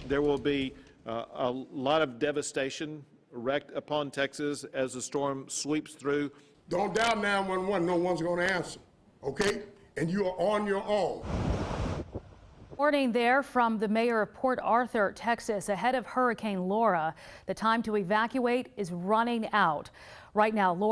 there will be a lot of devastation wreaked upon Texas as the storm sweeps through. Don't dial 911, no one's going to answer, okay? And you are on your own. Warning there from the mayor of Port Arthur, Texas, ahead of Hurricane Laura. The time to evacuate is running out. Right now, Laura